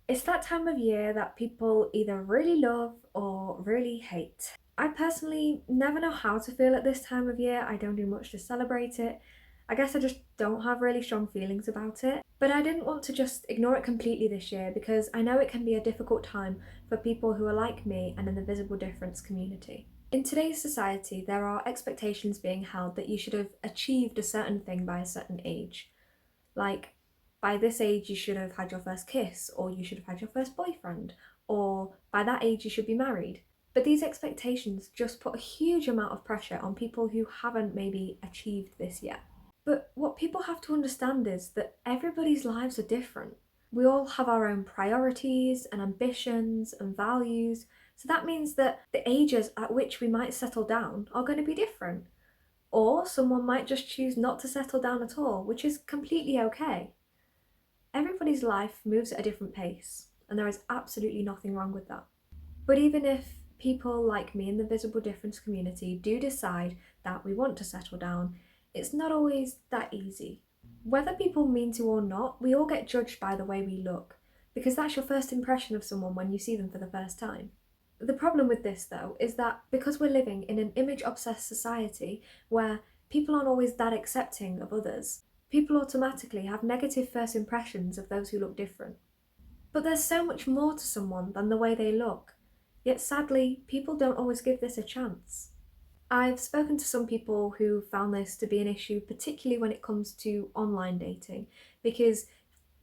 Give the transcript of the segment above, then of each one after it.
It's that time of year that people either really love or really hate. I personally never know how to feel at this time of year. I don't do much to celebrate it. I guess I just don't have really strong feelings about it. But I didn't want to just ignore it completely this year because I know it can be a difficult time for people who are like me and in the visible difference community. In today's society, there are expectations being held that you should have achieved a certain thing by a certain age. Like, by this age, you should have had your first kiss, or you should have had your first boyfriend, or by that age, you should be married. But these expectations just put a huge amount of pressure on people who haven't maybe achieved this yet. But what people have to understand is that everybody's lives are different. We all have our own priorities and ambitions and values, so that means that the ages at which we might settle down are going to be different. Or someone might just choose not to settle down at all, which is completely okay. Everybody's life moves at a different pace, and there is absolutely nothing wrong with that. But even if people like me in the visible difference community do decide that we want to settle down, it's not always that easy. Whether people mean to or not, we all get judged by the way we look, because that's your first impression of someone when you see them for the first time. The problem with this, though, is that because we're living in an image obsessed society where people aren't always that accepting of others, people automatically have negative first impressions of those who look different. But there's so much more to someone than the way they look, yet sadly, people don't always give this a chance. I've spoken to some people who found this to be an issue, particularly when it comes to online dating, because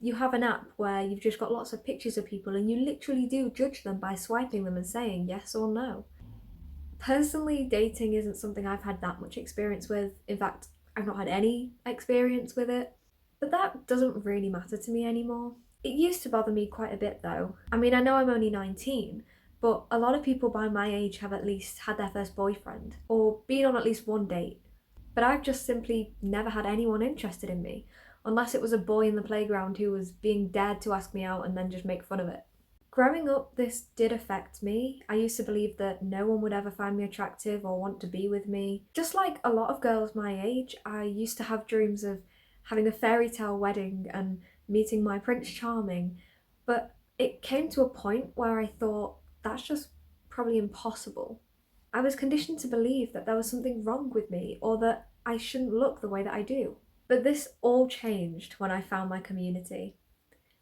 you have an app where you've just got lots of pictures of people and you literally do judge them by swiping them and saying yes or no. Personally, dating isn't something I've had that much experience with. In fact, I've not had any experience with it. But that doesn't really matter to me anymore. It used to bother me quite a bit though. I mean, I know I'm only 19, but a lot of people by my age have at least had their first boyfriend or been on at least one date. But I've just simply never had anyone interested in me, unless it was a boy in the playground who was being dared to ask me out and then just make fun of it. Growing up, this did affect me. I used to believe that no one would ever find me attractive or want to be with me. Just like a lot of girls my age, I used to have dreams of having a fairy tale wedding and meeting my Prince Charming, but it came to a point where I thought that's just probably impossible. I was conditioned to believe that there was something wrong with me or that I shouldn't look the way that I do. But this all changed when I found my community.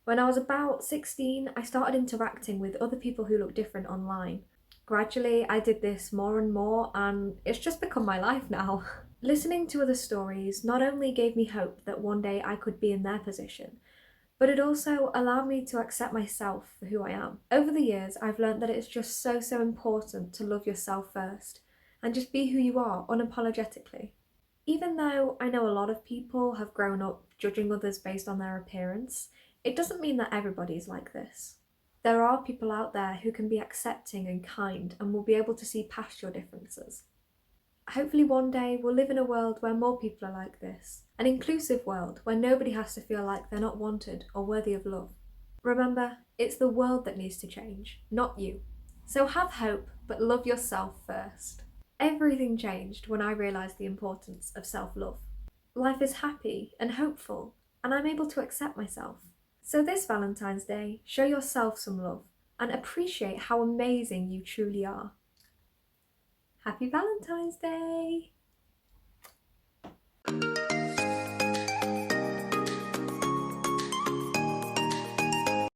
When I was about 16, I started interacting with other people who look different online. Gradually, I did this more and more, and it's just become my life now. Listening to other stories not only gave me hope that one day I could be in their position, but it also allowed me to accept myself for who I am. Over the years, I've learned that it's just so important to love yourself first and just be who you are unapologetically. Even though I know a lot of people have grown up judging others based on their appearance, it doesn't mean that everybody's like this. There are people out there who can be accepting and kind and will be able to see past your differences. Hopefully one day we'll live in a world where more people are like this, an inclusive world where nobody has to feel like they're not wanted or worthy of love. Remember, it's the world that needs to change, not you. So have hope, but love yourself first. Everything changed when I realised the importance of self-love. Life is happy and hopeful, and I'm able to accept myself. So this Valentine's Day, show yourself some love and appreciate how amazing you truly are. Happy Valentine's Day!